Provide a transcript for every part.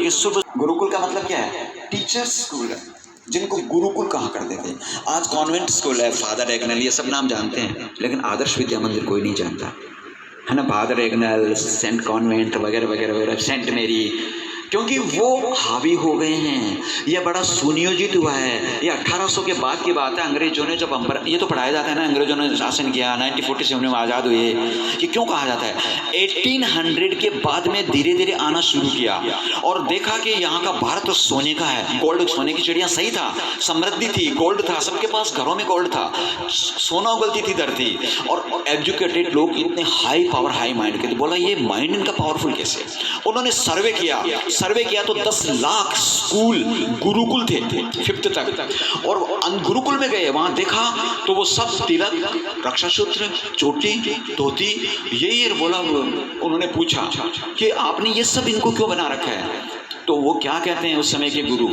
कि सुबह गुरुकुल का मतलब क्या है? टीचर्स स्कूल है, जिनको गुरुकुल कहा करते थे। आज कॉन्वेंट स्कूल है, फादर एग्नेल, ये सब नाम जानते हैं, लेकिन आदर्श विद्या मंदिर कोई नहीं जानता है ना। फादर एग्नेल, सेंट कॉन्वेंट वगैरह वगैरह वगैरह, सेंट मेरी, क्योंकि वो हावी हो गए हैं। ये बड़ा सुनियोजित हुआ है। ये 1800 के बाद की बात है। अंग्रेजों ने जब ये तो पढ़ाया जाता है ना, अंग्रेजों ने शासन किया, 1947 में आज़ाद हुए। ये क्यों कहा जाता है? 1800 के बाद में धीरे धीरे आना शुरू किया और देखा कि यहाँ का भारत सोने का है। गोल्ड, सोने की चिड़िया, सही था, समृद्धि थी, गोल्ड था, सबके पास घरों में गोल्ड था, सोना उगलती थी धरती। और एजुकेटेड लोग इतने हाई पावर, हाई माइंड के थे। बोला ये माइंड इनका पावरफुल कैसे? उन्होंने सर्वे किया तो 10 लाख स्कूल गुरुकुल थे 5th तक। और गुरुकुल में गए, वहां देखा तो वो सब तिलक, रक्षा सूत्र, चोटी, धोती, यही। बोला, उन्होंने पूछा कि आपने ये सब इनको क्यों बना रखा है? तो वो क्या कहते हैं उस समय के गुरु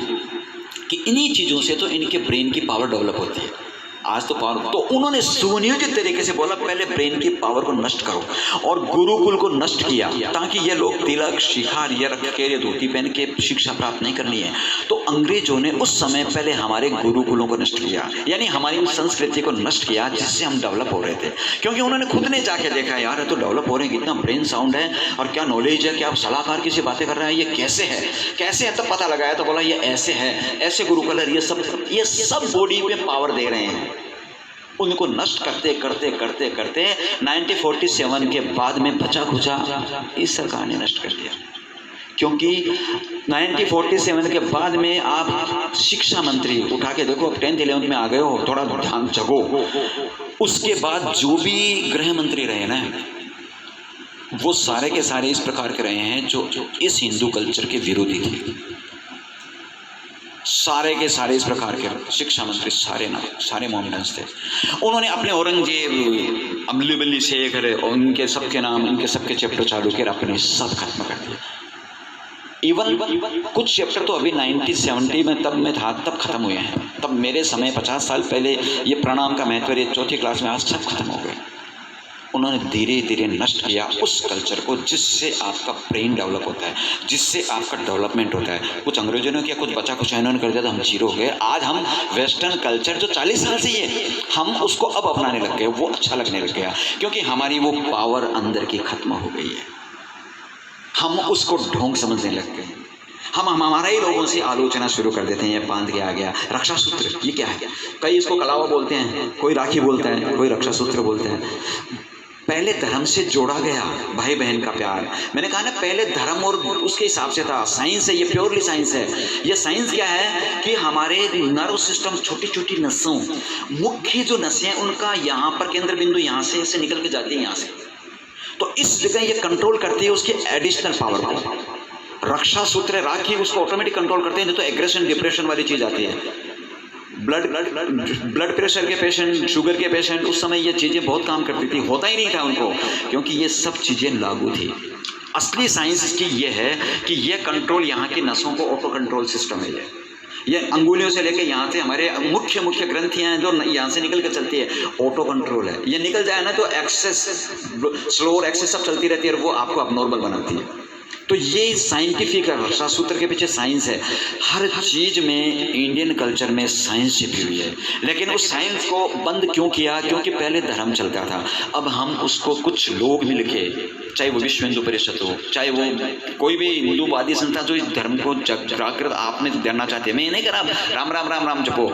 कि इन्हीं चीजों से तो इनके ब्रेन की पावर डेवलप होती है। आज तो पावर, तो उन्होंने सुनियोजित तरीके से बोला पहले ब्रेन की पावर को नष्ट करो, और गुरुकुल को नष्ट किया ताकि ये लोग तिलक, शिखा, ये रख के, ये धोती पहन के शिक्षा प्राप्त नहीं करनी है। तो अंग्रेजों ने उस समय पहले हमारे गुरुकुलों को नष्ट किया, यानी हमारी संस्कृति को नष्ट किया, जिससे हम डेवलप हो रहे थे। क्योंकि उन्होंने खुद ने जाके देखा, यार ये तो डेवलप हो रहे हैं, कितना ब्रेन साउंड है और क्या नॉलेज है, क्या आप सलाहकार किसी बातें कर रहे हैं, ये कैसे है, तब पता लगाया तो बोला ये ऐसे है, ऐसे गुरुकुल है, ये सब बॉडी पे पावर दे रहे हैं। उनको नष्ट करते करते करते करते 1947 के बाद में बचा खुचा इस सरकार ने नष्ट कर दिया। क्योंकि 1947 के बाद में आप शिक्षा मंत्री उठा के देखो, अब 10th 11th में आ गए हो, थोड़ा ध्यान जगो। उसके बाद जो भी गृह मंत्री रहे ना, वो सारे के सारे इस प्रकार के रहे हैं जो इस हिंदू कल्चर के विरोधी थे। सारे के सारे इस प्रकार के शिक्षा मंत्री सारे मोहम्मदन्स थे। उन्होंने अपने औरंगजेब, अमली शेख, उनके सबके नाम, उनके सबके चैप्टर चालू कर अपने सब खत्म कर दिया। इवन कुछ चैप्टर तो अभी 1970 में तब में था, तब खत्म हुए हैं। तब मेरे समय 50 साल पहले ये प्रणाम का महत्व, ये 4th क्लास में, आज सब खत्म हो गए। उन्होंने धीरे धीरे नष्ट किया उस कल्चर को जिससे आपका ब्रेन डेवलप होता है, जिससे आपका डेवलपमेंट होता है। कुछ अंग्रेजों ने किया, कुछ बचा कुछ इन्होंने कर दिया, तो हम जीरो हो गए। आज हम वेस्टर्न कल्चर जो 40 साल से ही है, हम उसको अब अपनाने लग गए, वो अच्छा लगने लग गया, क्योंकि हमारी वो पावर अंदर की खत्म हो गई है। हम उसको ढोंग समझने लग गए। हम हमारा ही लोगों से आलोचना शुरू कर देते हैं, ये बांध के आ गया रक्षा सूत्र, ये क्या है? कई इसको कलावा बोलते हैं, कोई राखी बोलता है, कोई रक्षा सूत्र बोलते हैं। पहले धर्म से जोड़ा गया भाई बहन का प्यार। मैंने कहा ना, पहले धर्म और उसके हिसाब से था। साइंस है, ये प्योरली साइंस है। ये साइंस क्या है कि हमारे नर्व सिस्टम, छोटी छोटी नसों, मुख्य जो नसें हैं, उनका यहाँ पर केंद्र बिंदु यहाँ से निकल के जाती है यहाँ से, तो इस जगह ये कंट्रोल करती है उसकी एडिशनल पावर को। रक्षा सूत्र, राखी, उसको ऑटोमेटिक कंट्रोल करते हैं। नहीं तो एग्रेशन, डिप्रेशन वाली चीज आती है। ब्लड प्रेशर के पेशेंट, शुगर के पेशेंट, उस समय ये चीज़ें बहुत काम करती थी, होता ही नहीं था उनको, क्योंकि ये सब चीज़ें लागू थी। असली साइंस इसकी ये है कि ये कंट्रोल, यहाँ की नसों को ऑटो कंट्रोल सिस्टम है। ये अंगुलियों से लेके यहाँ से हमारे मुख्य ग्रंथियाँ हैं जो यहाँ से निकल कर चलती है, ऑटो कंट्रोल है। ये निकल जाए ना तो एक्सेस, स्लो एक्सेस सब चलती रहती है और वो आपको अबनॉर्मल बनाती है। तो ये साइंटिफिक है, रक्षा सूत्र के पीछे साइंस है। हर चीज़ में इंडियन कल्चर में साइंस छिपी हुई है। लेकिन उस साइंस को बंद क्यों किया? क्योंकि पहले धर्म चलता था। अब हम उसको, कुछ लोग मिल के, चाहे वो विश्व हिंदू परिषद हो, चाहे वो कोई भी हिंदूवादी संस्था जो इस धर्म को जागृत आपने देना चाहते हैं, मैं ये नहीं कर रहा राम राम राम राम जपो,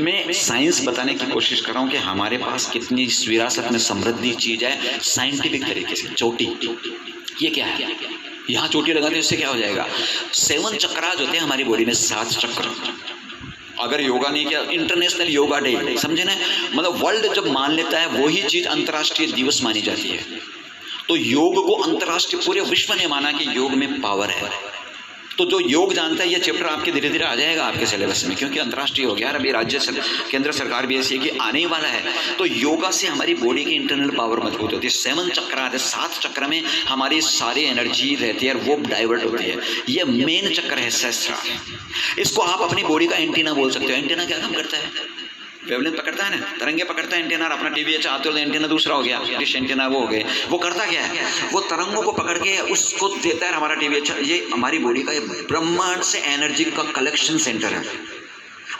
मैं साइंस बताने की कोशिश कर रहा हूँ कि हमारे पास कितनी विरासत में समृद्धि चीज़ है। साइंटिफिक तरीके से चोटी, ये क्या है? यहाँ चोटी लगाते हैं, इससे क्या हो जाएगा? 7 चक्रा जो थे हमारी बॉडी में, 7 चक्र। अगर योगा नहीं किया, इंटरनेशनल योगा डे, समझे ना, मतलब वर्ल्ड जब मान लेता है, वही चीज अंतर्राष्ट्रीय दिवस मानी जाती है। तो योग को अंतर्राष्ट्रीय पूरे विश्व ने माना कि योग में पावर है। तो जो योग जानता है, ये चैप्टर आपके धीरे धीरे आ जाएगा आपके सिलेबस में, क्योंकि अंतर्राष्ट्रीय हो गया। अभी केंद्र सरकार भी ऐसी है कि आने ही वाला है। तो योगा से हमारी बॉडी की इंटरनल पावर मजबूत होती है। 7 चक्र आते हैं, 7 चक्र में हमारी सारी एनर्जी रहती है और वो डाइवर्ट होती है। ये मेन चक्र है, सहस्त्रार। इसको आप अपनी बॉडी का एंटीना बोल सकते हो। एंटीना क्या काम करता है? वेवलेंथ पकड़ता है ना, तरंगे पकड़ता है एंटेना, अपना टीवी चाहते हो तो एंटेना दूसरा हो गया, डिश एंटेना वो हो गए। वो करता क्या है, वो तरंगों को पकड़ के उसको देता है हमारा टीवी। अच्छा, ये हमारी बॉडी का ब्रह्मांड से एनर्जी का कलेक्शन सेंटर है।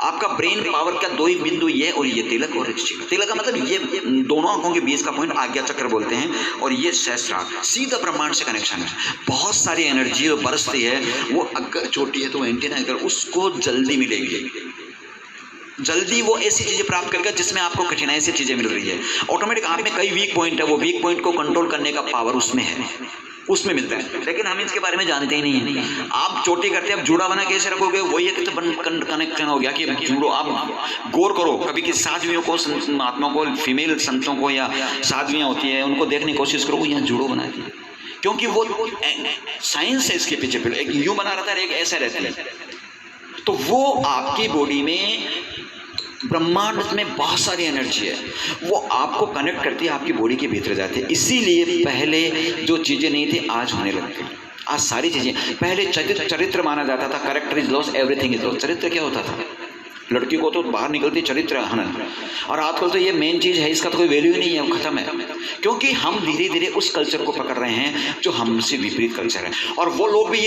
आपका ब्रेन पावर का दो ही बिंदु ये, और ये तिलक और तिलक का मतलब ये दोनों आंखों के बीच का पॉइंट आज्ञा चक्र बोलते हैं, और ये सहस्त्रार सीधा ब्रह्मांड से कनेक्शन है। बहुत सारी एनर्जी बरसती है, वो अगर छोटी है तो एंटीना अगर उसको जल्दी मिलेगी, जल्दी वो ऐसी चीजें प्राप्त करेगा जिसमें आपको कठिनाई से चीजें मिल रही है। ऑटोमेटिक आप में कई वीक पॉइंट है, वो वीक पॉइंट को कंट्रोल करने का पावर उसमें है, उसमें मिलता है, लेकिन हम इसके बारे में जानते ही नहीं है। आप चोटी करते हैं, आप जुड़ा बना कैसे रखोगे, वही एक कनेक्शन हो गया कि जुड़ो। आप गौर करो, कभी किसी साध्वियों को, महात्मा को, फीमेल संतों को या साध्वियाँ होती है उनको देखने की कोशिश करो, वो यहाँ जुड़ो बनाती है, क्योंकि वो साइंस है इसके पीछे। एक यूं बना रहता है, एक ऐसा रहता है। तो वो आपकी बॉडी में, ब्रह्मांड में बहुत सारी एनर्जी है, वो आपको कनेक्ट करती है, आपकी बॉडी के भीतर जाती है। इसीलिए पहले जो चीज़ें नहीं थी आज होने लग गई। आज सारी चीज़ें, पहले चरित्र माना जाता था, character is loss, everything is loss. चरित्र क्या होता था, लड़की को तो बाहर निकलती चरित्र हनन, और आजकल तो ये मेन चीज़ है, इसका तो कोई वैल्यू ही नहीं है, वो खत्म है। क्योंकि हम धीरे धीरे उस कल्चर को पकड़ रहे हैं जो हमसे विपरीत कल्चर है, और वो लोग भी